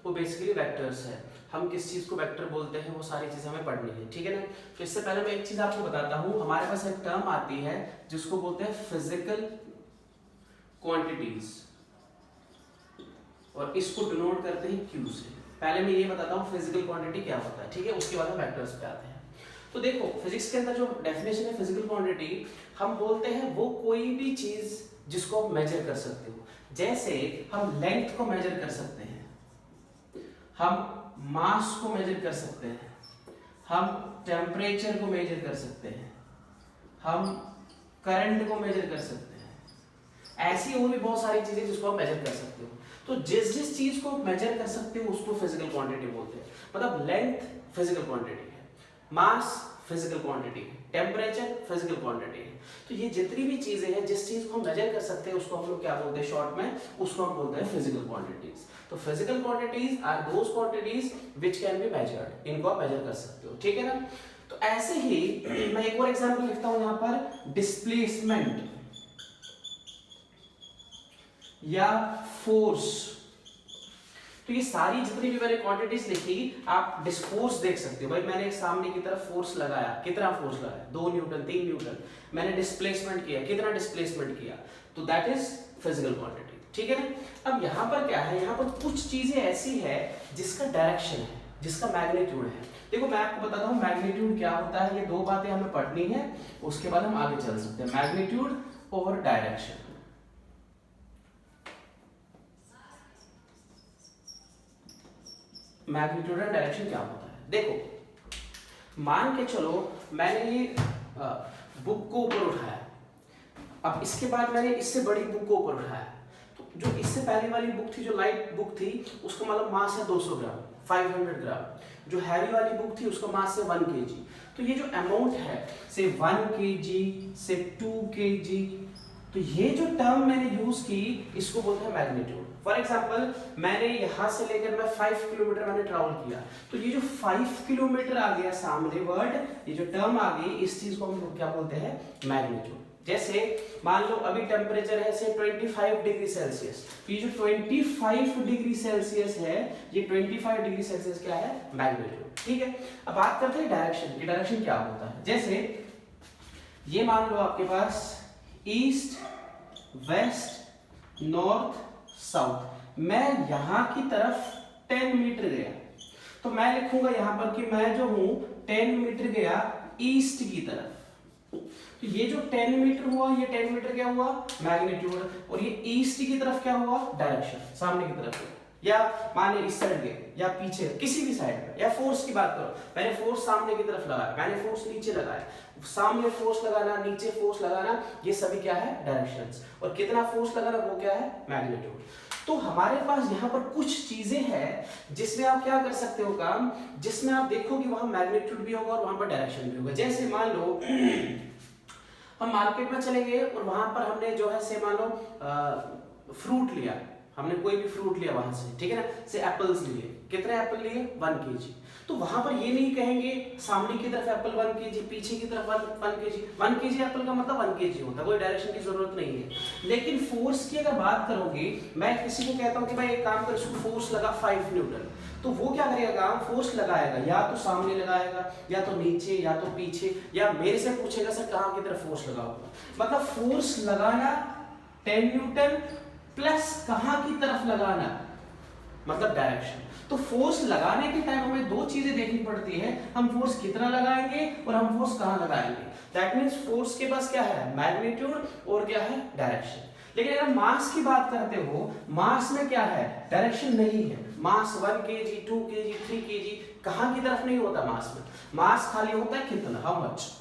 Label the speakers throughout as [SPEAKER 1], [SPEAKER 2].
[SPEAKER 1] वो basically vectors है। हम किस चीज को वेक्टर बोलते हैं वो सारी चीजें हमें पढ़नी है, ठीक है ना। तो इससे पहले मैं एक चीज आपको बताता हूँ, हमारे पास एक टर्म आती है जिसको बोलते हैं फिजिकल क्वांटिटीज, और इसको डिनोट करते हैं क्यू से। पहले मैं ये बताता हूँ फिजिकल क्वांटिटी क्या होता है, ठीक है, उसके बाद हम वेक्टर्स पे आते हैं। तो देखो फिजिक्स के अंदर जो डेफिनेशन है फिजिकल क्वांटिटी, हम बोलते हैं वो कोई भी चीज जिसको आप मेजर कर सकते हो। जैसे हम लेंथ को मेजर कर सकते हैं, हम मास को मेजर कर सकते हैं, हम टेम्परेचर को मेजर कर सकते हैं, हम करंट को मेजर कर सकते हैं। ऐसी और भी बहुत सारी चीजें जिसको आप मेजर कर सकते हो। तो जिस जिस चीज को मेजर कर सकते हो उसको फिजिकल क्वांटिटी बोलते हैं। मतलब लेंथ फिजिकल क्वांटिटी है, मास फिजिकल क्वांटिटी है, टेम्परेचर फिजिकल क्वांटिटी है। तो ये जितनी भी चीजें हैं, जिस चीज को हम मेजर कर सकते हैं उसको हम लोग क्या बोलते हैं शॉर्ट में, उसको हम बोलते हैं फिजिकल क्वांटिटीज। तो physical quantities are those quantities which can be measured, इनको आप मेजर कर सकते हो, ठीक है ना। तो ऐसे ही मैं एक और एग्जांपल लिखता हूं यहां पर, डिस्प्लेसमेंट या फोर्स। तो ये सारी जितनी भी मैंने क्वांटिटीज लिखी, आप डिस्फोर्स देख सकते हो। भाई मैंने एक सामने की तरफ फोर्स लगाया, कितना फोर्स लगाया, 2 न्यूटन 3 न्यूटन। मैंने डिस्प्लेसमेंट किया, कितना डिस्प्लेसमेंट किया, तो दैट इज फिजिकल क्वांटिटी, ठीक है ना। अब यहाँ पर क्या है, यहाँ पर कुछ चीजें ऐसी है जिसका डायरेक्शन है, जिसका मैग्नीट्यूड है। देखो मैं आपको बताता हूँ मैग्नीट्यूड क्या होता है, ये दो बातें हमें पढ़नी है, उसके बाद हम आगे चल सकते हैं। मैग्नीट्यूड और डायरेक्शन। मैग्नीट्यूड एंड डायरेक्शन क्या होता है, देखो मान के चलो मैंने ये बुक को ऊपर उठाया, अब इसके बाद मैंने इससे बड़ी बुक को ऊपर उठाया, तो जो इससे पहले वाली बुक थी, जो लाइट बुक थी, उसका मतलब मास है 200 ग्राम 500 ग्राम। जो हैवी वाली बुक थी उसका मास है 1 kg। तो ये जो अमाउंट है से 1 kg से 2 kg, तो ये जो टर्म मैंने यूज की इसको बोलते हैं मैग्नीट्यूड। फॉर एग्जांपल मैंने यहां से लेकर मैं 5 किलोमीटर मैंने ट्रैवल किया, तो ये जो 5 किलोमीटर आ गया सामने वर्ड, ये जो टर्म आ गई, इस चीज को हम लोग क्या बोलते हैं, मैग्नीट्यूड। जैसे मान लो अभी टेम्परेचर है से 25 डिग्री सेल्सियस, तो ये जो 25 डिग्री सेल्सियस है, ये 25 डिग्री सेल्सियस क्या है, मैग्नीट्यूड, ठीक है। अब बात करते हैं डायरेक्शन की, डायरेक्शन क्या होता है। जैसे ये मान लो आपके पास ईस्ट, वेस्ट, नॉर्थ, साउथ, मैं यहां की तरफ 10 मीटर गया, तो मैं लिखूंगा यहां पर कि मैं जो हूं 10 मीटर गया ईस्ट की तरफ। तो ये जो 10 मीटर हुआ, ये 10 मीटर क्या हुआ, मैग्नीट्यूड, और ये ईस्ट की तरफ क्या हुआ, डायरेक्शन, सामने की तरफ। या माने इस साइड गए या पीछे किसी भी साइड पे, या फोर्स की बात करो, मैंने फोर्स सामने की तरफ लगाया, मैंने फोर्स नीचे लगाया, सामने फोर्स लगाना, नीचे फोर्स लगाना, ये सभी क्या है, डायरेक्शंस। और कितना फोर्स लगाना वो क्या है, मैग्नीट्यूड। तो हमारे पास यहाँ पर कुछ चीजें हैं जिसमें आप क्या कर सकते हो काम, जिसमें आप देखो कि वहां मैग्नीट्यूड भी होगा और वहां पर डायरेक्शन भी होगा। जैसे मान लो हम मार्केट में चले गए और वहां पर हमने जो है से मान लो फ्रूट लिया, हमने कोई भी फ्रूट लिया वहां से, ठीक है ना, से एप्पल्स लिए, कितने एप्पल लिए, 1 kg। तो वहां पर ये नहीं कहेंगे सामने की तरफ एप्पल 1 kg, पीछे की तरफ 1 kg। 1 kg एप्पल का मतलब 1 kg होता है, कोई डायरेक्शन की जरूरत नहीं है। लेकिन फोर्स की अगर बात करोगे, मैं किसी को कहता हूं कि भाई एक काम कर, इसको फोर्स लगा 5 न्यूटन, तो वो क्या करेगा काम, फोर्स लगाएगा, या तो सामने लगाएगा, या तो नीचे, या तो पीछे, या मेरे से पूछेगा सर कहां की तरफ फोर्स लगाओगे। मतलब फोर्स लगाना 10 न्यूटन प्लस कहां की तरफ लगाना, मतलब डायरेक्शन। तो फोर्स लगाने के टाइम हमें दो चीजें देखनी पड़ती है, हम फोर्स कितना लगाएंगे और हम फोर्स कहां लगाएंगे। दैट मींस फोर्स के पास क्या है, मैग्नीट्यूड, और क्या है, डायरेक्शन। लेकिन अगर मास की बात करते हो, मास में क्या है, डायरेक्शन नहीं है। मास 1 kg 2 kg 3 kg कहां की तरफ नहीं होता मास में, मास खाली होता है कितना, हाउ मच,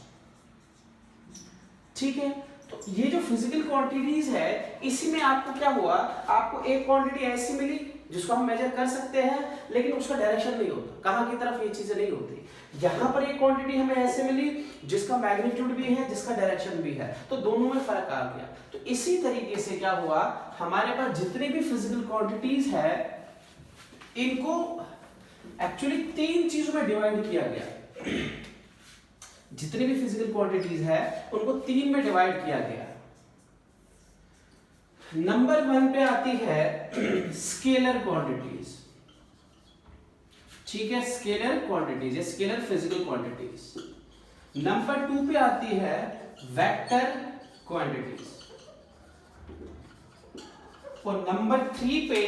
[SPEAKER 1] ठीक है। तो ये जो फिजिकल क्वांटिटीज है, इसी में आपको क्या हुआ, आपको एक क्वांटिटी ऐसी मिली जिसको हम मेजर कर सकते हैं, लेकिन उसका डायरेक्शन नहीं होता, कहां की तरफ ये चीजें नहीं होती। यहां पर एक क्वांटिटी हमें ऐसे मिली जिसका मैग्नीट्यूड भी है, जिसका डायरेक्शन भी है, तो दोनों में फर्क आ गया। तो इसी तरीके से क्या हुआ, हमारे पास जितनी भी फिजिकल क्वांटिटीज है, इनको एक्चुअली 3 चीजों में डिवाइड किया गया। जितनी भी फिजिकल क्वांटिटीज है उनको 3 में डिवाइड किया गया। नंबर 1 पे आती है स्केलर क्वांटिटीज, ठीक है, स्केलर क्वांटिटीज या स्केलर फिजिकल क्वांटिटीज। नंबर 2 पे आती है वेक्टर क्वांटिटीज, और नंबर 3 पे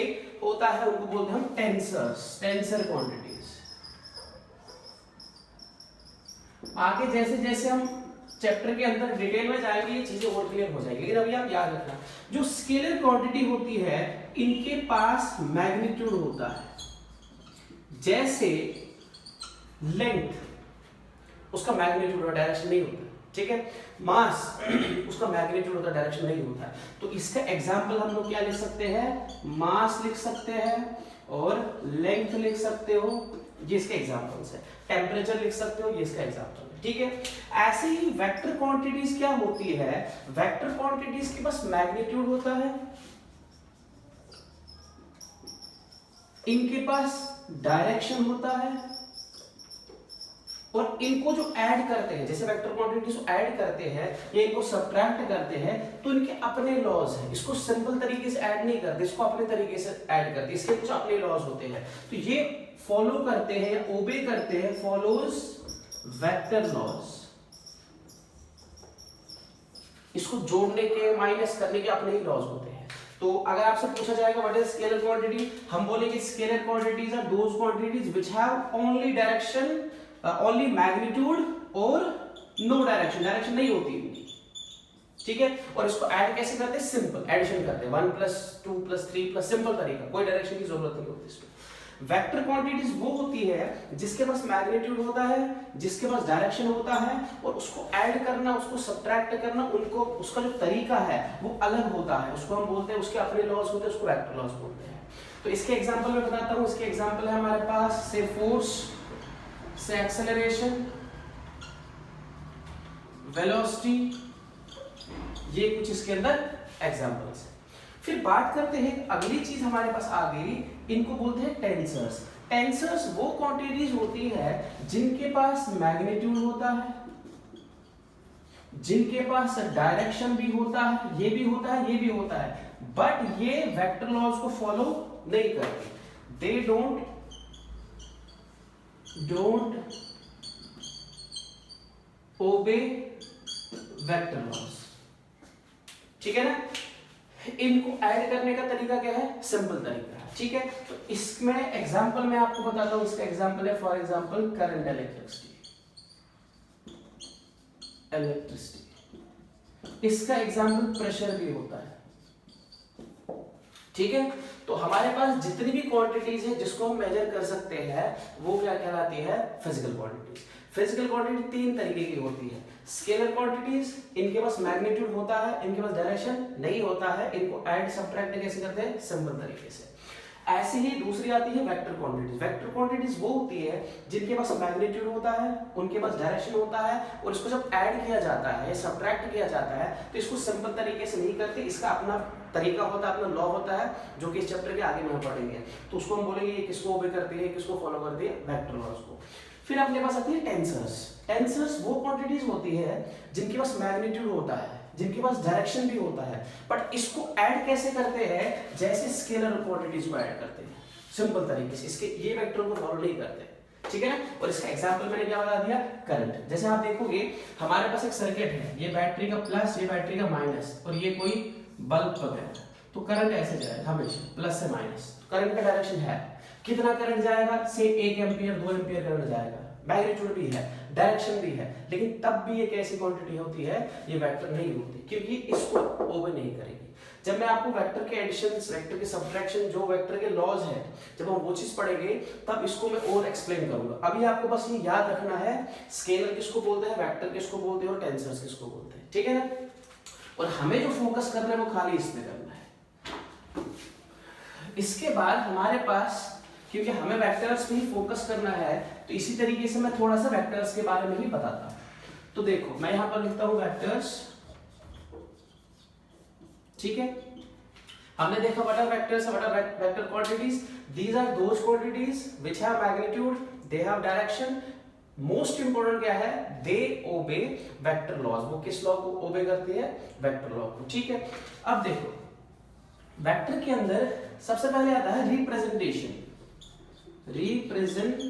[SPEAKER 1] होता है, उनको बोलते हैं हम टेंसर्स, टेंसर क्वांटिटीज। आगे जैसे जैसे हम चैप्टर के अंदर डिटेल में जाएंगे ये चीजें और क्लियर हो जाएगी, लेकिन अभी आप याद रखना जो स्केलर क्वांटिटी होती है इनके पास मैग्नीट्यूड होता है। जैसे लेंथ उसका मैग्नीट्यूड और डायरेक्शन नहीं होता, ठीक है। मास उसका मैग्नीट्यूड होता है, डायरेक्शन नहीं होता है। तो इसका एग्जांपल हम लोग क्या लिख सकते हैं, मास लिख सकते हैं और लेंथ लिख सकते हो, ये इसके एग्जांपल्स है। टेम्परेचर लिख सकते हो, ये इसका एग्जांपल है, ठीक है। ऐसे ही वेक्टर क्वांटिटीज क्या होती है, वेक्टर क्वांटिटीज के पास मैग्नीट्यूड होता है, इनके पास डायरेक्शन होता है, और इनको जो ऐड करते हैं, जैसे वेक्टर क्वांटिटीज को ऐड करते हैं या इनको सब्ट्रैक्ट करते हैं, तो इनके अपने लॉज हैं। इसको सिंपल तरीके से ऐड नहीं करते, इसको अपने तरीके से ऐड करते हैं, इसके कुछ अपने लॉज होते हैं। तो ये फॉलो करते हैं या ओबे करते हैं, फॉलोज वेक्टर लॉज। इसको जोड़ने के माइनस करने के अपने ही लॉज होते हैं। तो अगर आपसे पूछा जाएगा व्हाट इज स्केलर क्वांटिटी, हम बोलेंगे scalar quantities are those quantities which have only direction, only magnitude और नो डायरेक्शन, डायरेक्शन नहीं होती इनकी, ठीक है। और इसको ऐड कैसे करते हैं, सिंपल एडिशन करते हैं, 1 + 2 + 3 + सिंपल तरीका, कोई डायरेक्शन की जरूरत नहीं होती इसमें। वेक्टर क्वांटिटीज वो होती है जिसके पास मैग्नीट्यूड होता है, जिसके पास डायरेक्शन होता है, और उसको ऐड करना, उसको सब्ट्रैक्ट करना, उनको उसका जो तरीका है वो अलग होता है, उसको हम बोलते हैं, उसके अपने लॉज होते हैं, उसको वेक्टर लॉज बोलते हैं। तो इसके एग्जांपल मैं बताता हूं। इसके एग्जांपल है हमारे पास से फोर्स, से एक्सेलरेशन, वेलोसिटी, ये कुछ इसके अंदर एग्जांपल्स हैं। फिर बात करते हैं, अगली चीज हमारे पास आ गई, इनको बोलते हैं टेंसर्स। टेंसर्स वो क्वांटिटीज होती है जिनके पास मैग्नीट्यूड होता है, जिनके पास डायरेक्शन भी होता है, ये भी होता है, ये भी होता है, बट ये वेक्टर लॉज को फॉलो नहीं करते। They don't obey vector laws, ठीक है ना। इनको ऐड करने का तरीका क्या है, सिंपल तरीका है, ठीक है। तो इसमें एग्जांपल मैं आपको बताता हूं। इसका एग्जांपल है फॉर एग्जांपल करंट, इलेक्ट्रिसिटी। इसका एग्जांपल प्रेशर भी होता है, ठीक है। तो हमारे पास जितनी भी क्वांटिटीज है जिसको हम मेजर कर सकते हैं वो क्या कहलाती है, फिजिकल क्वांटिटीज। फिजिकल क्वांटिटी 3 तरीके की होती है। स्केलर क्वांटिटीज, इनके पास मैग्नीट्यूड होता है, इनके पास डायरेक्शन नहीं होता है, इनको ऐड सब्ट्रैक्ट कैसे करते हैं, सिंपल तरीके से। ऐसे ही दूसरी आती है वेक्टर क्वांटिटीज। वेक्टर क्वांटिटीज वो होती है जिनके पास मैग्नीट्यूड होता है, उनके पास डायरेक्शन होता है, और इसको जब ऐड किया जाता है, सब्ट्रैक्ट किया जाता है, तो इसको सिंपल तरीके से नहीं करते, इसका अपना तरीका होता है, अपना लॉ होता है, जो कि इस चैप्टर के आगे में पढ़ेंगे। तो उसको हम बोलेंगे ये किसको ओबे करती है, किसको फॉलो करती है, वेक्टर लॉज को। फिर अपने पास आती है टेंसर्स। टेंसर्स वो क्वांटिटीज होती है जिनके पास मैग्नीट्यूड होता है, जिनके पास डायरेक्शन भी होता है, बट इसको ऐड कैसे करते हैं, जैसे स्केलर क्वांटिटीज को ऐड करते हैं, सिंपल तरीके से। इसके ये वेक्टर को फॉलो नहीं करते, ठीक है ना। और इसका एग्जांपल मैंने क्या बता दिया, करंट। जैसे आप देखोगे हमारे पास एक सर्किट है, ये बैटरी का प्लस, ये बैटरी का माइनस, और ये कोई बल्ब वगैरह, तो करंट ऐसे जाएगा हमेशा प्लस से माइनस। करंट का डायरेक्शन है, कितना करंट जाएगा, से 1 एम्पियर 2 एम्पियर करंट जाएगा, मैग्नीट्यूड भी है, डायरेक्शन भी है, लेकिन तब भी एक ऐसी क्वांटिटी होती है ये वेक्टर नहीं होती, क्योंकि इसको ओवर नहीं करेगी। जब मैं आपको वेक्टर के एडिशंस, वेक्टर के सब्ट्रैक्शन, जो वेक्टर के लॉज हैं, जब हम वो चीज पढ़ेंगे तब इसको मैं और एक्सप्लेन करूंगा। अभी आपको बस ये याद रखना है स्केलर किसको बोलते हैं, वेक्टर किसको बोलते हैं, और टेंसर्स किसको बोलते हैं, ठीक है ना। और हमें जो फोकस करना है वो खाली इसमें करना है। इसके बाद हमारे पास, क्योंकि हमें वेक्टर्स पे ही फोकस करना है, तो इसी तरीके से मैं थोड़ा सा वेक्टर्स के बारे में ही बताता हूं। तो देखो मैं यहां पर लिखता हूं वेक्टर्स, ठीक है। हमने देखा what are vectors, what are vector quantities. These are those quantities which have magnitude, they have direction. Most important क्या है, दे ओबे वेक्टर लॉज। वो किस लॉ को ओबे करती है, वेक्टर लॉ को, ठीक है। अब देखो वेक्टर के अंदर सबसे पहले आता है रिप्रेजेंटेशन। रिप्रेजेंटेशन प्रेजेंटेशन,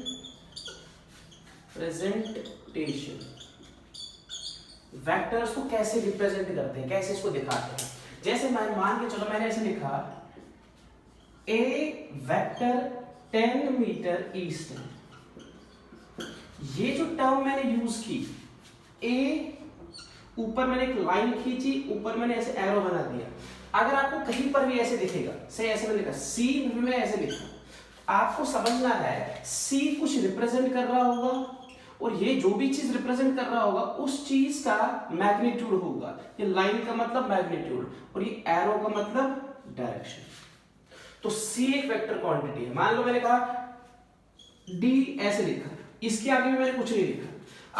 [SPEAKER 1] वेक्टर्स को कैसे रिप्रेजेंट करते हैं, कैसे इसको दिखाते हैं। जैसे मैं मान के चलो मैंने ऐसे लिखा ए वेक्टर 10 मीटर ईस्ट है। ये जो टर्म मैंने यूज की, ए ऊपर मैंने एक लाइन खींची, ऊपर मैंने ऐसे एरो बना दिया। अगर आपको कहीं पर भी ऐसे दिखेगा, से ऐसे मैंने लिखा सी में ऐसे लिखा, आपको समझना है सी कुछ रिप्रेजेंट कर रहा होगा और ये जो भी चीज रिप्रेजेंट कर रहा होगा उस चीज का मैग्नीट्यूड होगा। ये लाइन का मतलब मैग्नीट्यूड और ये एरो का मतलब डायरेक्शन। तो सी एक वेक्टर क्वांटिटी है। मान लो मैंने कहा डी ऐसे लिखा, इसके आगे भी मैंने कुछ नहीं लिखा।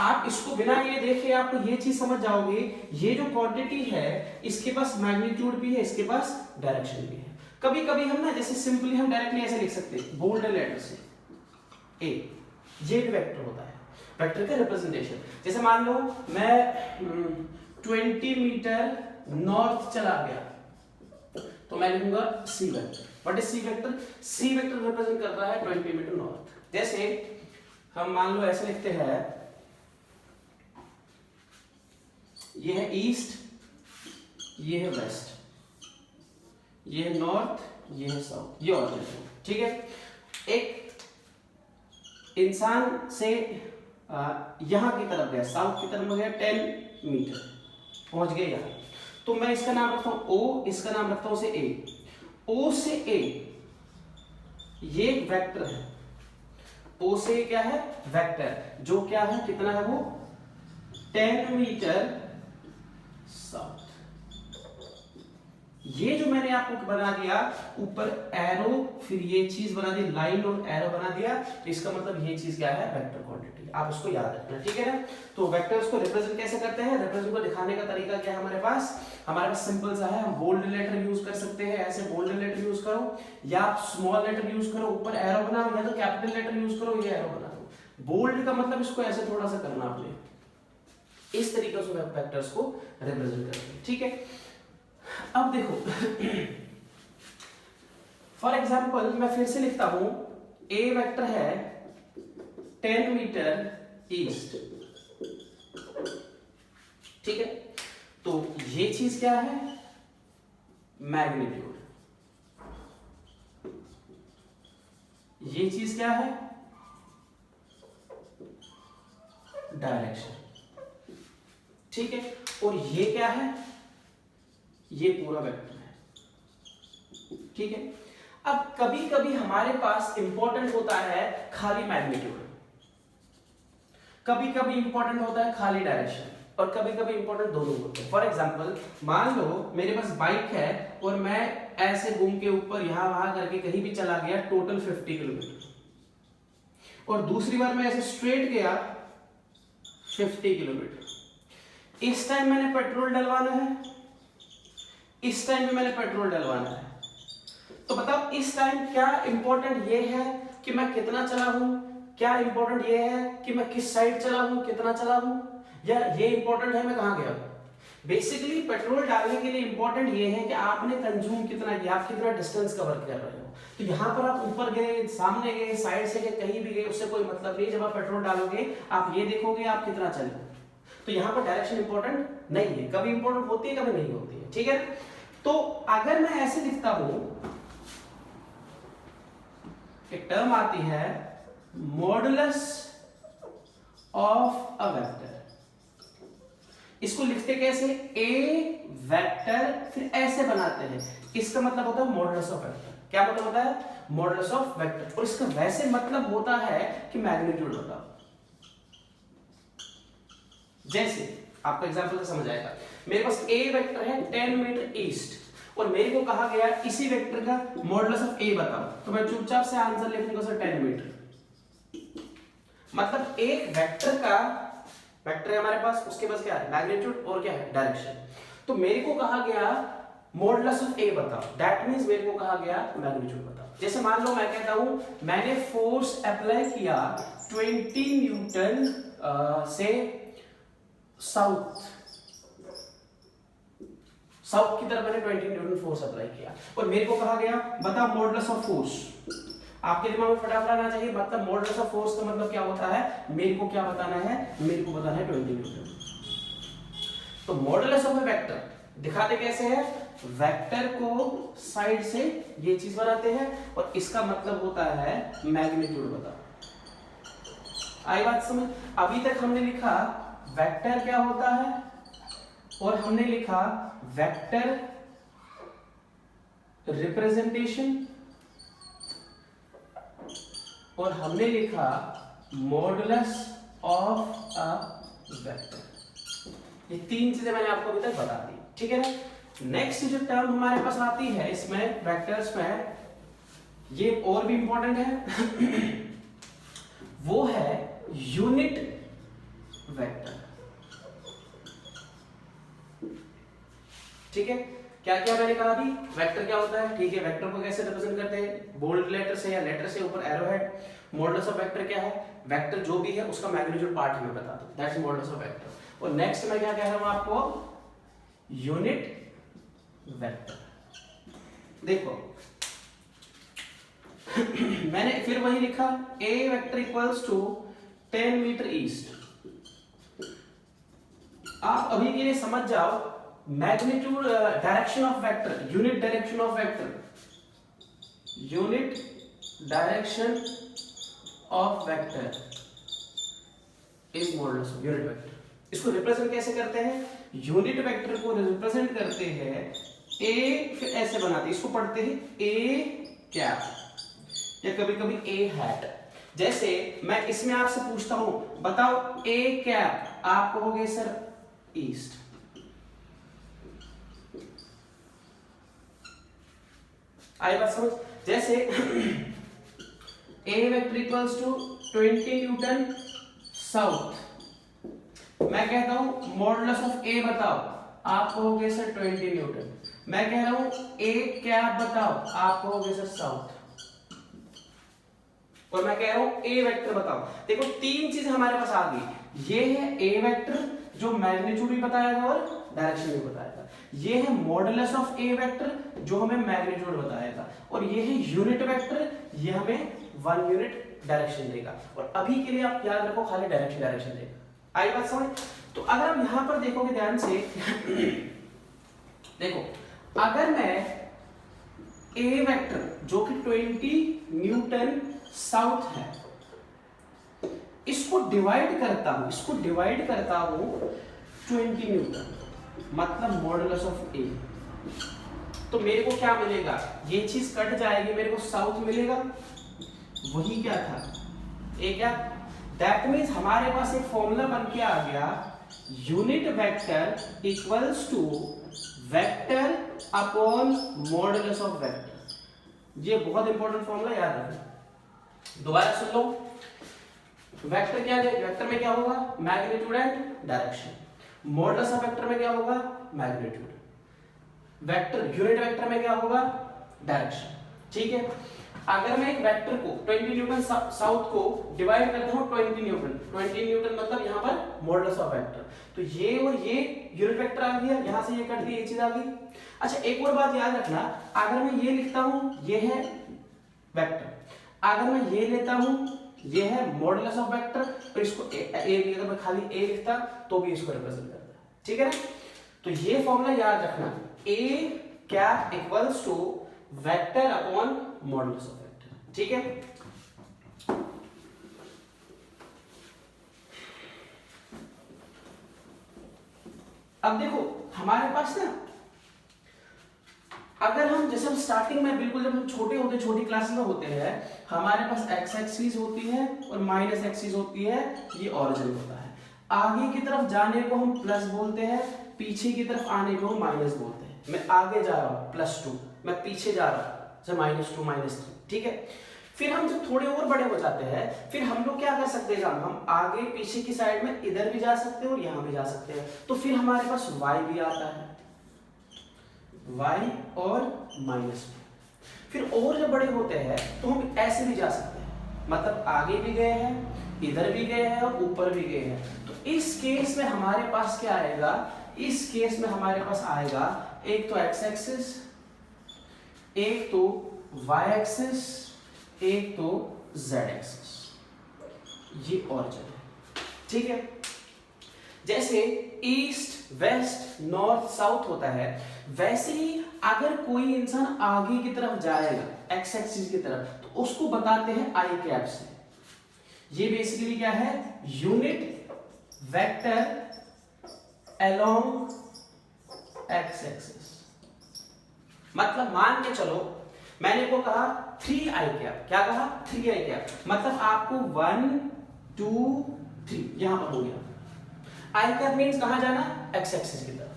[SPEAKER 1] आप इसको बिना ये देखे आप ये चीज समझ जाओगे, ये जो क्वांटिटी है इसके पास मैग्नीट्यूड भी है, इसके पास डायरेक्शन भी है। कभी कभी हम ना जैसे सिंपली हम डायरेक्टली ऐसे लिख सकते हैं बोल्ड लेटर से ए, ये भी वेक्टर होता है, वेक्टर का रिप्रेजेंटेशन। जैसे मान लो मैं 20 मीटर नॉर्थ चला गया तो मैं लिखूंगा C vector. What is C vector? C vector represent कर रहा है 20 मीटर नॉर्थ। जैसे हम मान लो ऐसे लिखते हैं, ये है ईस्ट, ये है वेस्ट, ये है नॉर्थ, ये है साउथ, ये और ठीक है। एक इंसान से यहां की तरफ गया, साउथ की तरफ गया 10 मीटर, पहुंच गए यहां, तो मैं इसका नाम रखता हूं ओ, इसका नाम रखता हूं से ए। ओ से ए ये एक वेक्टर है, ओ से क्या है वेक्टर, जो क्या है कितना है वो 10 मीटर साउथ। ये जो मैंने आपको बना दिया ऊपर एरो, फिर ये चीज बना दी लाइन और एरो बना दिया, तो इसका मतलब ये चीज क्या है वेक्टर क्वांटिटी। आप उसको याद रखना, ठीक है ना। तो वेक्टर्स को रिप्रेजेंट कैसे करते हैं, रिप्रेजेंट को दिखाने का तरीका क्या है हमारे पास सिंपल सा है। हम बोल्ड लेटर यूज कर सकते हैं, ऐसे बोल्ड लेटर यूज करो, या आप स्मॉल लेटर यूज करो, ऊपर एरो बनाओ, या तो कैपिटल लेटर यूज करो, ये एरो बना दो। बोल्ड का मतलब इसको ऐसे थोड़ा सा करना आपने, इस तरीके से वेक्टर्स को रिप्रेजेंट करते हैं, ठीक है। अब देखो फॉर एग्जांपल मैं फिर से लिखता हूं, ए वेक्टर है 10 मीटर ईस्ट, ठीक है। तो ये चीज क्या है मैग्नीट्यूड, ये चीज क्या है डायरेक्शन, ठीक है। और ये क्या है, ये पूरा वेक्टर है, ठीक है। अब कभी कभी हमारे पास इंपॉर्टेंट होता है खाली मैग्नीट्यूड, कभी कभी इंपॉर्टेंट होता है खाली डायरेक्शन, और कभी कभी इंपॉर्टेंट दोनों होते हैं। फॉर एग्जांपल मान लो मेरे पास बाइक है और मैं ऐसे घूम के ऊपर यहां वहां करके कहीं भी चला गया टोटल 50 किलोमीटर, और दूसरी बार मैं ऐसे स्ट्रेट गया 50 किलोमीटर। इस टाइम मैंने पेट्रोल डलवाना है, इस टाइम में मैंने पेट्रोल डलवाना है, तो बताओ इस टाइम क्या इंपॉर्टेंट ये है कि मैं कितना चला हूं, क्या इंपॉर्टेंट ये है कि मैं किस साइड चला हूं, कितना चला हूं, या ये इंपॉर्टेंट है मैं कहां गया हूं। बेसिकली पेट्रोल डालने के लिए इंपॉर्टेंट ये है कि आपने कंज्यूम कितना किया, आप कितना डिस्टेंस कवर कर रहे हो। तो यहां पर आप ऊपर गए, सामने गए, साइड से गए, कहीं भी गए, उससे कोई मतलब नहीं। जब आप पेट्रोल डालोगे आप ये देखोगे आप कितना चले, तो यहां पर डायरेक्शन इंपॉर्टेंट नहीं है, कभी इंपॉर्टेंट होती है कभी नहीं होती है, ठीक है। तो अगर मैं ऐसे लिखता हूं, एक टर्म आती है मॉडुलस ऑफ अ वेक्टर, इसको लिखते कैसे, ए वेक्टर फिर ऐसे बनाते हैं, इसका मतलब होता है मॉडुलस ऑफ वेक्टर। क्या मतलब होता है मॉडुलस ऑफ वेक्टर, और इसका वैसे मतलब होता है कि मैग्नीट्यूड होता। जैसे आपका एग्जांपल से समझ आएगा, मेरे पास ए वेक्टर है 10 मीटर ईस्ट, और मेरे को कहा गया इसी वेक्टर का मॉडुलस ऑफ ए बताओ, तो मैं चुपचाप से आंसर लिखूंगा सर 10 मीटर। मतलब एक वेक्टर का, वेक्टर है हमारे पास, उसके पास क्या है मैग्नीट्यूड और क्या है डायरेक्शन। तो मेरे को कहा गया मॉडुलस ऑफ ए बताओ, दैट मींस मेरे को कहा गया मैग्नीट्यूड बताओ। जैसे मान लो मैं कहता हूं मैंने फोर्स अप्लाई किया 20 न्यूटन से साउथ की तरफ मैंने 20 न्यूटन फोर्स अप्लाई किया, और मेरे को कहा गया बता मॉडुलस ऑफ फोर्स। आपके दिमाग में फटाफट आना चाहिए, मतलब मॉडुलस ऑफ फोर्स का मतलब क्या होता है, मेरे को क्या बताना है, मेरे को बताना है 20 न्यूटन। तो मॉडुलस ऑफ ए वेक्टर दिखाते कैसे हैं, वेक्टर को साइड से ये चीज बनाते हैं और इसका मतलब होता है मैग्नीट्यूड बताओ। आई बात समझ? अभी तक हमने लिखा वेक्टर क्या होता है और हमने लिखा वेक्टर रिप्रेजेंटेशन और हमने लिखा मॉडुलस ऑफ अ वेक्टर। ये तीन चीजें मैंने आपको अभी तक बता दी, ठीक है ना। नेक्स्ट जो टर्म हमारे पास आती है इसमें वेक्टर्स में, ये और भी इंपॉर्टेंट है वो है यूनिट वेक्टर। ठीक है, क्या क्या मैंने कहा अभी, वेक्टर क्या होता है, ठीक है, वेक्टर को कैसे रिप्रेजेंट करते हैं, बोल्ड लेटर से या लेटर से ऊपर एरो है। मॉडुलस ऑफ वेक्टर क्या है, वेक्टर जो भी है उसका मैग्नीट्यूड पार्ट हमें बता दो, दैट्स मॉडुलस ऑफ वेक्टर। और नेक्स्ट मैं क्या कह रहा हूं आपको, यूनिट वेक्टर। देखो मैंने फिर वही लिखा, A vector equals to 10 meter east. आप अभी के लिए समझ जाओ, magnitude direction of vector, unit direction of vector, unit direction of vector is modulus of unit vector. इसको रिप्रेजेंट कैसे करते हैं, यूनिट वेक्टर को रिप्रेजेंट करते हैं ए, फिर ऐसे बनाते हैं, इसको पढ़ते हैं ए कैप या कभी कभी ए हैट। जैसे मैं इसमें आपसे पूछता हूं, बताओ ए कैप, आप कहोगे सर ईस्ट। आई बात समझ? जैसे A vector equals to 20 newton south, मैं कहता हूं मॉडुलस ऑफ ए बताओ, आप कहोगे सर 20 न्यूटन। मैं कह रहा हूं ए कैप बताओ, आप कहोगे सर साउथ। और मैं कह रहा हूं ए वेक्टर बताओ। देखो तीन चीज हमारे पास आ गई, ये है ए वेक्टर जो मैग्नीट्यूड भी बताएगा और डायरेक्शन भी बताएगा, ये है मॉडुलस ऑफ ए वेक्टर जो हमें मैग्नीट्यूड बताएगा, और ये है यूनिट वेक्टर, ये हमें 1 यूनिट डायरेक्शन देगा। और अभी के लिए आप याद रखो खाली डायरेक्शन देगा। आई बात समझ? तो अगर हम यहां पर देखोगे ध्यान से देखो, अगर मैं ए वेक्टर जो कि 20 न्यूटन साउथ है, इसको डिवाइड करता हूं 20 न्यूटन, मतलब मॉडुलस ऑफ ए, तो मेरे को क्या मिलेगा, ये चीज कट जाएगी, मेरे को साउथ मिलेगा, वही क्या था ए क्या। दैट मीन्स हमारे पास एक फॉर्मूला बन के आ गया, unit vector equals to vector upon modulus of vector. ये बहुत इंपॉर्टेंट फॉर्मूला, याद रखना, दोबारा सुन लो। वेक्टर क्या है, वेक्टर में क्या होगा, magnitude and direction. Modulus of vector में क्या होगा, मैग्नीट्यूड। वेक्टर यूनिट वेक्टर में क्या होगा, डायरेक्शन। ठीक है, अगर मैं एक वेक्टर को 20 न्यूटन साउथ को डिवाइड करता हूं 20 न्यूटन मतलब यहां पर मॉडुलस ऑफ वेक्टर, तो ये और ये यूनिट वेक्टर आ गया, यहां से ये कट दी, ये चीज आ गई। अच्छा एक और बात याद रखना, अगर मैं ये लिखता हूं ये है वेक्टर, अगर मैं ये लेता हूं ये है मॉडुलस ऑफ वेक्टर, और इसको ए अगर मैं खाली ए लिखता तो भी इसको रिप्रेजेंट करता, ठीक है ना। तो ये फॉर्मूला याद रखना, A cap equals to vector upon modulus of vector, ठीक है। अब देखो हमारे पास ना, अगर हम जैसे हम स्टार्टिंग में बिल्कुल जब हम छोटे होते हैं, छोटी क्लास में होते हैं, हमारे पास एक्स एक्सिस होती है और माइनस एक्सिस होती है, ये ओरिजिन होता है। आगे की तरफ जाने को हम प्लस बोलते हैं, पीछे की तरफ आने को हम माइनस बोलते हैं। मैं आगे जा रहा हूं +2, मैं पीछे जा रहा हूं -2 -3, ठीक है। फिर हम जब थोड़े और बड़े हो जाते हैं, फिर हम लोग क्या कर सकते हैं, हम आगे पीछे की साइड में इधर भी जा सकते हैं और यहां भी जा सकते हैं, तो फिर हमारे पास y भी आता है, y और -2। फिर और जब बड़े होते हैं तो हम ऐसे भी जा सकते हैं, मतलब आगे भी गए हैं, इधर भी गए हैं और ऊपर भी गए हैं। तो इस केस में हमारे पास क्या आएगा, इस केस में हमारे पास आएगा एक तो x एक्सिस, एक तो y एक्सिस, एक तो z एक्सिस, ये ऑरिजिन है, ठीक है। जैसे ईस्ट वेस्ट नॉर्थ साउथ होता है, वैसे ही अगर कोई इंसान आगे की तरफ जाएगा एक्स एक्सिस की तरफ, तो उसको बताते हैं आई कैप से। ये बेसिकली क्या है, unit vector along x axis. मतलब मान के चलो मैंने को कहा 3 आई कैप, क्या कहा 3 आई कैप, मतलब आपको 1 2 3 यहां पर हो गया। आई कैप मीन्स कहां जाना, एक्स एक्सिस की तरफ।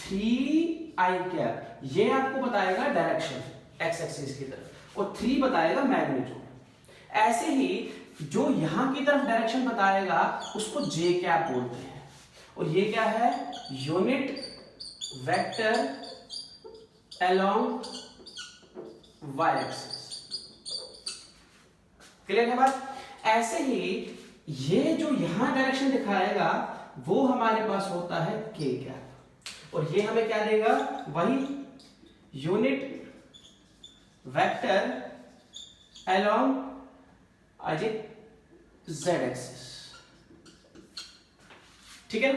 [SPEAKER 1] 3 आई कैप ये आपको बताएगा डायरेक्शन एक्स एक्सिस की तरफ, और 3 बताएगा मैग्नीट्यूड। ऐसे ही जो यहां की तरफ डायरेक्शन बताएगा उसको जे कैप बोलते हैं, और ये क्या है, unit vector along y axis. Clear है बात। ऐसे ही ये जो यहां डायरेक्शन दिखाएगा वो हमारे पास होता है के कैप, और ये हमें क्या देगा, वही unit vector along Z axis, ठीक है।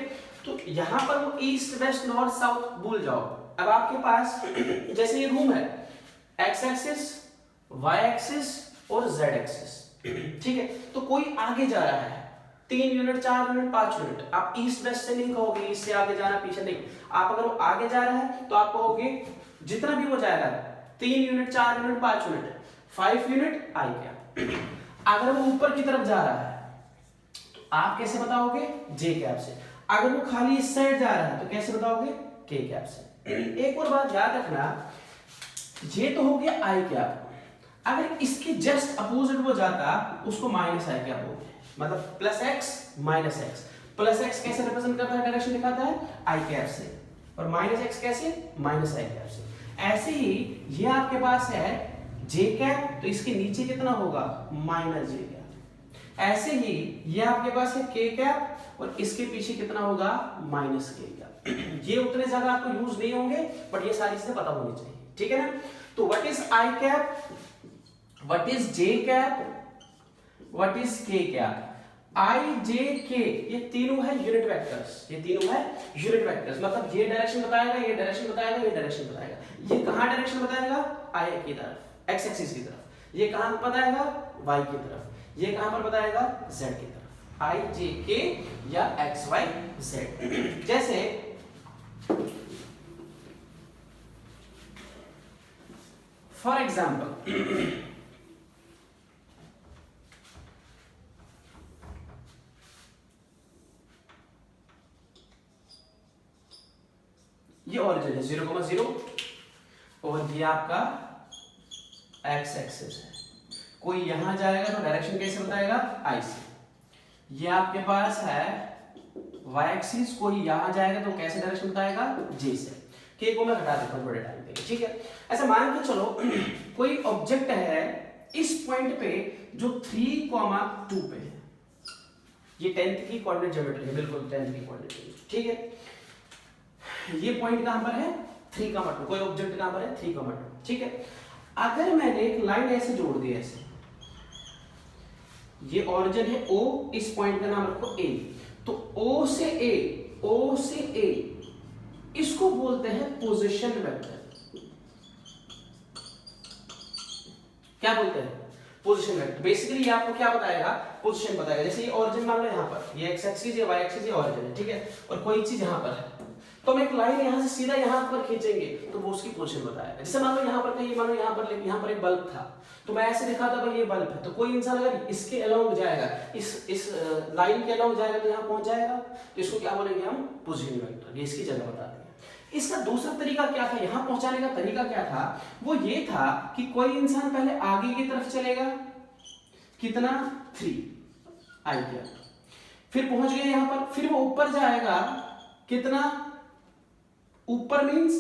[SPEAKER 1] तो यहां पर वो ईस्ट वेस्ट नॉर्थ साउथ भूल जाओ। अब आपके पास जैसे ये रूम है, एक्स एक्सिस वाई एक्सिस और जेड एक्सिस, ठीक है। तो कोई आगे जा रहा है 3 यूनिट 4 यूनिट 5 यूनिट, आप ईस्ट वेस्ट से नहीं कहोगे इससे आगे जाना पीछे नहीं, आप अगर वो आगे जा रहा है तो आप कहोगे जितना भी वो जाएगा 3 यूनिट 4 यूनिट 5 यूनिट 5 यूनिट आई कैप। अगर वो ऊपर की तरफ जा रहा है तो आप कैसे बताओगे, जे कैप से। अगर वो खाली इस साइड जा रहा है तो कैसे बताओगे, के कैप से। एक और बात याद रखना, ये तो हो गया आई कैप, अगर इसके जस्ट अपोजिट वो जाता उसको माइनस आई कैप बोलते हैं, मतलब plus x minus x. Plus x कैसे रिप्रेजेंट करता है, डायरेक्शन दिखाता है आई कैप से, और माइनस एक्स कैसे, माइनस आई कैप से। ऐसे ही ये आपके पास है जे कैप, तो इसके नीचे कितना होगा, माइनस जे कैप। ऐसे ही ये आपके पास है के कैप, और इसके पीछे कितना होगा, माइनस के कैप। ये उतने ज्यादा आपको यूज नहीं होंगे, बट ये सारी चीजें पता होनी चाहिए, ठीक है ना। तो what is I cap, what is J cap, what is के कैप। आई जे के ये तीनों है यूनिट वेक्टर्स, ये तीनों है यूनिट वेक्टर्स, मतलब ये डायरेक्शन बताएगा, ये डायरेक्शन बताएगा, ये डायरेक्शन बताएगा। ये कहां डायरेक्शन बताएगा, आई की तरफ एक्स एक्सिस की तरफ। ये कहां बताएगा, वाई की तरफ। ये कहां पर बताएगा, जेड की तरफ। आई जे के या एक्स वाई जेड। जैसे फॉर एग्जाम्पल ये ओरिजिन है 0,0 और ये आपका एक्स एक्सिस है। कोई यहां जाएगा तो डायरेक्शन कैसे बताएगा, आई से। ये आपके पास है वाई एक्सिस, कोई यहां जाएगा तो कैसे डायरेक्शन बताएगा, जे से। के को मैं हटा देता हूं थोड़े टाइम के लिए, ठीक है। ऐसा मान के चलो कोई ऑब्जेक्ट है इस पॉइंट पे जो 3,2 पे है। ये 10th की कोऑर्डिनेट ज्योमेट्री है, बिल्कुल 10th की कोऑर्डिनेट, ठीक है। ये पॉइंट कहां पर है, 3,2। कोई ऑब्जेक्ट कहां पर है, 3,2, ठीक है। अगर मैंने एक लाइन ऐसे जोड़ दी, ऐसे ये ओरिजिन है O, इस पॉइंट का नाम रखो A, तो O से A इसको बोलते हैं पोजीशन वेक्टर। क्या बोलते हैं, पोजीशन वेक्टर। बेसिकली ये आपको क्या बताएगा, पोजीशन बताएगा। जैसे ये ओरिजिन मान लो यहाँ पर, ये एक्स एक्सिस, ये वाई एक्सिस, ये ओरिजिन है, ठीक है। और कोई चीज यहाँ पर है तो हम एक लाइन यहाँ से सीधा यहाँ पर खींचेंगे तो वो उसकी पोजीशन बताएगा। जैसे मान लो यहाँ पर कहीं, मान लो यहाँ पर एक बल्ब था, तो मैं ऐसे दिखाता भाई ये बल्ब है, तो कोई इंसान अगर इसके अलोंग जाएगा, इस लाइन के अलोंग जाएगा तो यहाँ पहुंच जाएगा, तो इसको क्या बोलेंगे हम, पोजीशन वेक्टर। ये इसकी जगह बताते हैं। इसका दूसरा तरीका क्या था, यहाँ पहुंचाने का तरीका क्या था, वो ये था कि कोई इंसान पहले आगे की तरफ चलेगा, कितना 3 आई क्या, फिर पहुंच गया यहाँ पर, फिर वो ऊपर जाएगा, कितना ऊपर मींस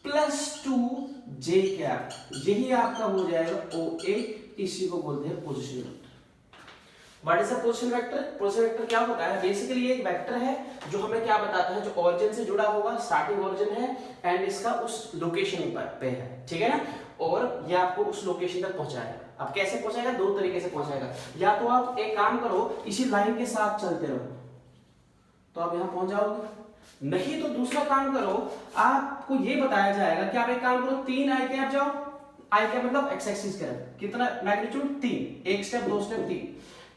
[SPEAKER 1] +2 जे कैप, यही आपका हो जाएगा OA। इसी को बोलते हैं position vector. What is a position vector, position vector क्या होता है, बेसिकली एक वेक्टर है जो हमें क्या बताता है, जो ओरिजिन से जुड़ा होगा, स्टार्टिंग ओरिजिन है एंड इसका उस लोकेशन पे है, ठीक है ना। और ये आपको उस लोकेशन तक पहुंचाएगा। अब कैसे पहुंचाएगा? दो तरीके से पहुंचाएगा। या तो आप एक काम करो, इसी लाइन के साथ चलते रहो तो आप यहां पहुंच जाओगे, नहीं तो दूसरा काम करो, आपको ये बताया जाएगा कि आप एक काम करो, 3 आई कैप जाओ, आई कैप मतलब एक्स एक्सिस की तरफ, कितना मैग्नीट्यूड 3, एक स्टेप, दो स्टेप, 3,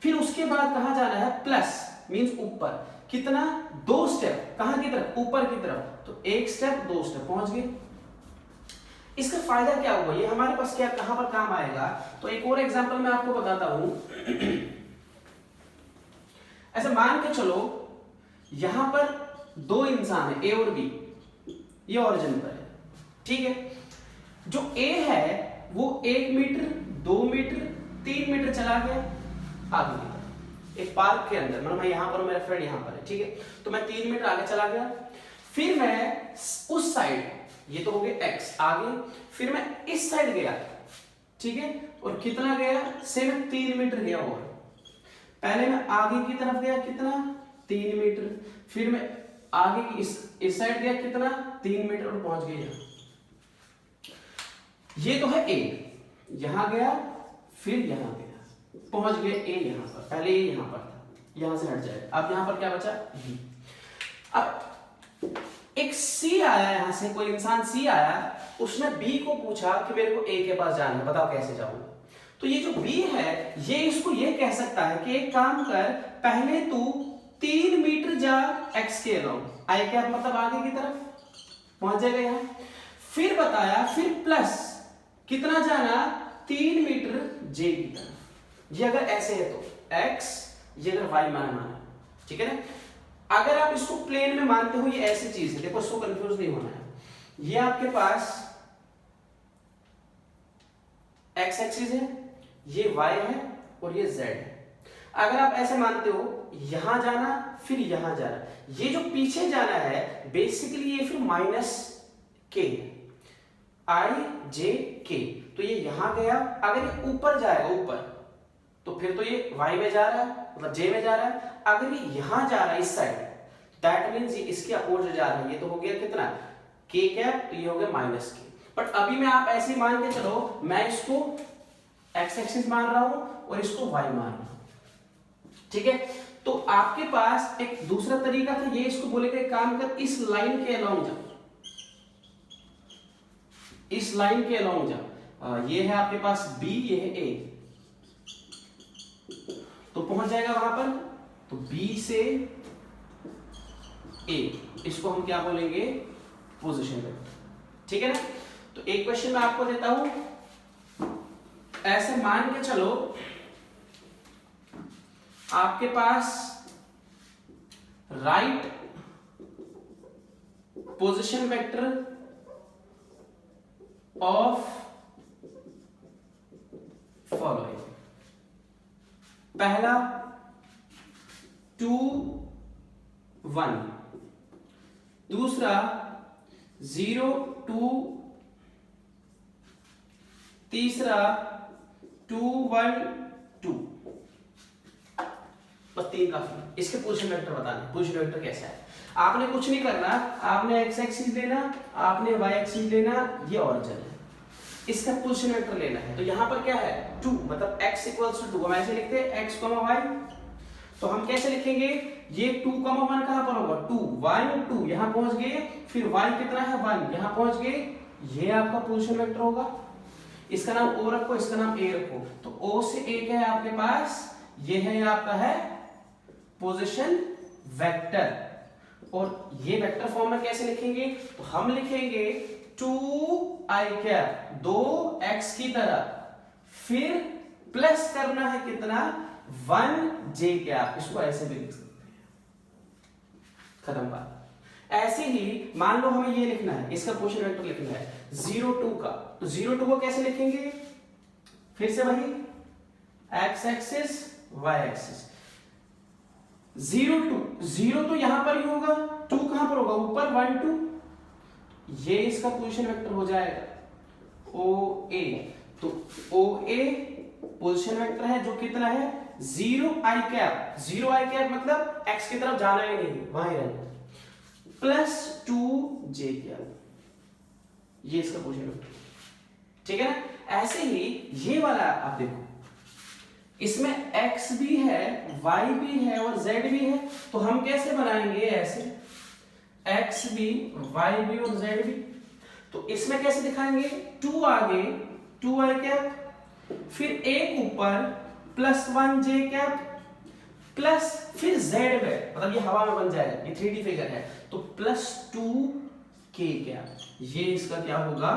[SPEAKER 1] फिर उसके बाद कहां जाना है? प्लस मींस ऊपर, कितना? 2 स्टेप, कहां की तरफ? ऊपर की तरफ, तो एक स्टेप, 2 स्टेप, पहुंच गए। इसका फायदा क्या हुआ? ये हमारे पास क्या कहां पर काम आएगा? तो एक और एग्जांपल मैं आपको बताता हूं। ऐसे मान के चलो यहां पर 2 इंसान है, ए और बी, ये ओरिजिन पर है, ठीक है। जो ए है वो 1 मीटर, 2 मीटर, 3 मीटर चला गया आगे की तरफ, एक पार्क के अंदर, मतलब मैं यहां पर हूं, मेरा फ्रेंड यहां पर है, ठीक है। तो मैं 3 मीटर आगे चला गया, फिर मैं उस साइड, ये तो हो गया एक्स आगे, फिर मैं इस साइड गया, ठीक है, और कितना गया? से मैं 3 मीटर गया, और पहले मैं आगे की तरफ गया, कितना? 3 मीटर, फिर मैं आगे की इस साइड गया, कितना? 3 मीटर, और पहुंच गया। ये तो है ए, यहां गया, फिर यहां गया, पहुंच गए ए यहां पर, पहले ए यहां पर था, यहां से हट जाएगा। अब यहां पर क्या बचा? बी। अब एक सी आया, यहां से कोई इंसान सी आया, उसने बी को पूछा कि मेरे को ए के पास जाना है, बताओ कैसे जाऊं। तो ये जो बी है, ये इसको ये कह सकता है कि एक काम कर, पहले तू 3 मीटर जा एक्स के अलाउ, आई कैप मतलब आगे की तरफ, पहुंच जाएगा यहां। फिर बताया, फिर प्लस कितना जाना? 3 मीटर जे की तरफ। ये अगर ऐसे है तो एक्स, ये अगर वाई माना, ठीक है ना। अगर आप इसको प्लेन में मानते हो, ये ऐसी चीज है, देखो इसको कंफ्यूज नहीं होना है। ये आपके पास एक्स एक्सिस है, ये वाई है, और ये जेड है। अगर आप ऐसे मानते हो, यहां जाना, फिर यहां जाना, ये जो पीछे जाना है बेसिकली ये फिर माइनस के, आई जे के, तो ये यहां गया। अगर ये ऊपर जाएगा, ऊपर, तो फिर तो ये y में जा रहा है, मतलब j में जा रहा है। अगर ये यहां जा रहा है इस साइड, दैट मींस ये इसके अपोजिट जा रहा है, ये तो हो गया कितना? k कैप, तो ये हो गया माइनस के। बट अभी मैं आप ऐसे मान के चलो, मैं इसको x एक्सिस मान रहा हूं और इसको y मान रहा हूं, ठीक है। तो आपके पास एक दूसरा तरीका था, ये इसको बोलेगा काम कर, इस लाइन के अलोंग जा, इस लाइन के अलोंग जा। ये है आपके पास b, ये है a, तो पहुंच जाएगा वहां पर। तो B से A, इसको हम क्या बोलेंगे? पोजीशन वेक्टर, ठीक है ना। तो एक क्वेश्चन मैं आपको देता हूं, ऐसे मान के चलो आपके पास write position vector of following, पहला 2 1, दूसरा 0 2, तीसरा 2 1 2, बस 3 काफी। इसके पोजीशन वेक्टर बताने, पोजीशन वेक्टर कैसा है। आपने कुछ नहीं करना, आपने एक्स एक्सिस लेना, आपने वाई एक्सिस लेना, ये ओरिजिन है, इसका पोजीशन वेक्टर लेना है। तो यहां पर क्या है? 2, मतलब x इक्वल्स टू 2, हम ऐसे लिखते हैं x, y। तो हम कैसे लिखेंगे? ये 2, 1 कहां पर होगा? 2 1 2, यहां पहुंच गए, फिर y कितना है? 1, यहां पहुंच गए, ये आपका पोजीशन वेक्टर होगा। इसका नाम o रखो, इसका नाम a रखो। तो o से a क्या है आपके पास? ये है आपका है पोजीशन वेक्टर। और ये वेक्टर फॉर्म में कैसे लिखेंगे? तो हम लिखेंगे 2i कैप, 2x की तरह, फिर प्लस करना है कितना? 1j cap. इसको ऐसे भी लिख सकते हैं, खत्म बात। ऐसे ही मान लो हमें ये लिखना है, इसका पोजीशन वेक्टर लिखना है 0 2 का, तो 0 2 को कैसे लिखेंगे? फिर से वही x एक्सिस y एक्सिस, 0 2, 0 तो यहां पर ही होगा, 2 कहां पर होगा? ऊपर, 1 2, ये इसका पोजीशन वेक्टर हो जाएगा OA। तो OA पोजीशन वेक्टर है जो कितना है? 0i कैप, 0i कैप मतलब x की तरफ जाना ही नहीं, वहां रहना, प्लस 2j कैप, ये इसका पोजीशन वेक्टर, ठीक है ना। ऐसे ही ये वाला आप देखो, इसमें x भी है, y भी है और z भी है, तो हम कैसे बनाएंगे ऐसे, x भी, y भी और z भी। तो इसमें कैसे दिखाएंगे, 2 आगे 2i कैप, फिर एक ऊपर +1j कैप प्लस फिर z में, मतलब ये हवा में बन जाएगा, ये 3D फिगर है, तो +2k कैप, ये इसका क्या होगा,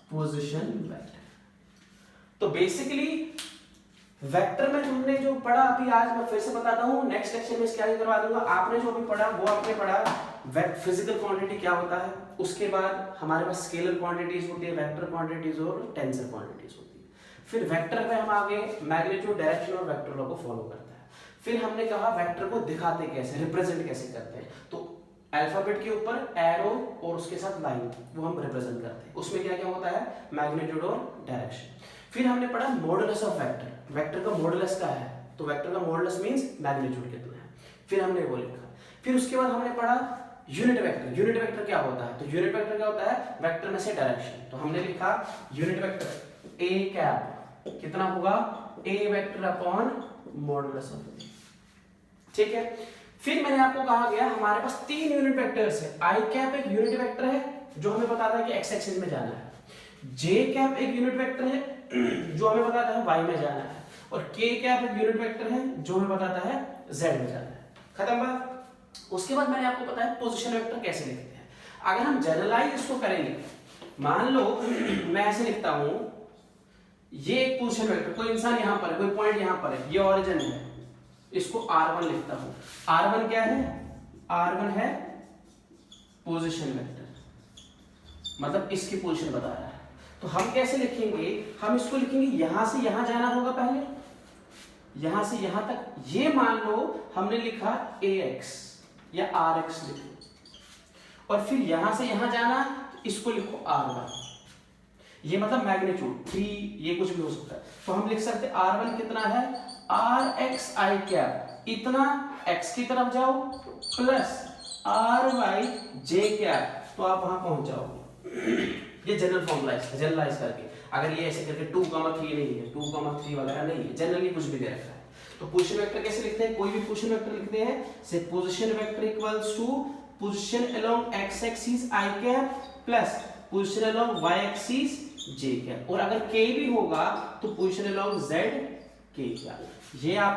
[SPEAKER 1] पोजीशन वेक्टर। तो बेसिकली वेक्टर में तुमने जो पढ़ा अभी, आज मैं फिर से बताता हूँ, नेक्स्ट लेक्चर में क्या करवा दूंगा। आपने जो अभी पढ़ा वो आपने पढ़ा फिजिकल क्वांटिटी क्या होता है, उसके बाद हमारे पास स्केलर क्वांटिटीज होती है, वेक्टर क्वांटिटीज और टेंसर क्वांटिटीज होती है। फिर वेक्टर में हम आगे मैग्नीट्यूड, डायरेक्शन और वेक्टर लॉ को फॉलो करते हैं। फिर हमने कहा वेक्टर को दिखाते कैसे, रिप्रेजेंट कैसे करते हैं, तो अल्फाबेट के ऊपर एरो और उसके साथ लाइन, वो हम रिप्रेजेंट करते हैं। उसमें क्या क्या होता है, मैग्नीट्यूड और डायरेक्शन। फिर हमने पढ़ा मॉडुलस ऑफ वेक्टर, वेक्टर का मॉडुलस क्या है, तो वेक्टर का मॉडुलस मींस मैग्नीट्यूड कितना है, फिर हमने वो लिखा। फिर उसके बाद हमने पढ़ा यूनिट वेक्टर, यूनिट वेक्टर क्या होता है, तो यूनिट वेक्टर क्या होता है, वेक्टर में से डायरेक्शन। तो हमने लिखा यूनिट वेक्टर ए कैप कितना होगा, ए वेक्टर अपॉन मॉडुलस ऑफ ए, ठीक है। फिर मैंने आपको कहा गया हमारे पास 3 यूनिट वेक्टर्स है, आई कैप एक यूनिट वेक्टर है जो हमें बताता है कि एक्स एक्सिस में जाना है, जे कैप एक यूनिट वेक्टर है जो हमें बताता है वाई में जाना है, और के कैप एक यूनिट वेक्टर है जो हमें बताता है जेड में जाना है। खत्म बात। उसके बाद मैंने आपको बताया पोजीशन वेक्टर कैसे लिखते हैं। अगर हम जनरलाइज इसको करेंगे, मान लो मैं ऐसे लिखता हूं, ये एक पोजीशन वेक्टर, कोई इंसान यहां पर है, कोई पॉइंट यहां पर है, ये ओरिजिन है, इसको r1 लिखता हूं। r1 क्या है, r1 है पोजीशन वेक्टर, मतलब इसकी पोजीशन बता रहा है। तो हम कैसे लिखेंगे, हम इसको लिखेंगे यहां से यहां जाना होगा पहले, यहां से यहां तक, ये मान लो हमने लिखा ax या rx लिखो, और फिर यहां से यहां जाना, तो इसको लिखो r1, ये मतलब मैग्नीट्यूड 3, ये कुछ भी हो सकता है। तो हम लिख सकते r1 कितना है, rx i कैप, इतना x की तरफ जाओ प्लस ry j कैप, तो आप वहां पहुंच जाओगे। ये जनरल फॉर्मूला है, जनरलाइज करके, अगर ये ऐसे करके 2,3 नहीं है, 2,3 वगैरह नहीं है, जनरली कुछ भी दे रखा है। तो पोजीशन वेक्टर कैसे लिखते हैं, कोई भी पोजीशन वेक्टर लिखते हैं, say position vector equals to position along x axis i cap plus position along y axis j cap, और अगर k भी होगा तो position along z k cap. ये आप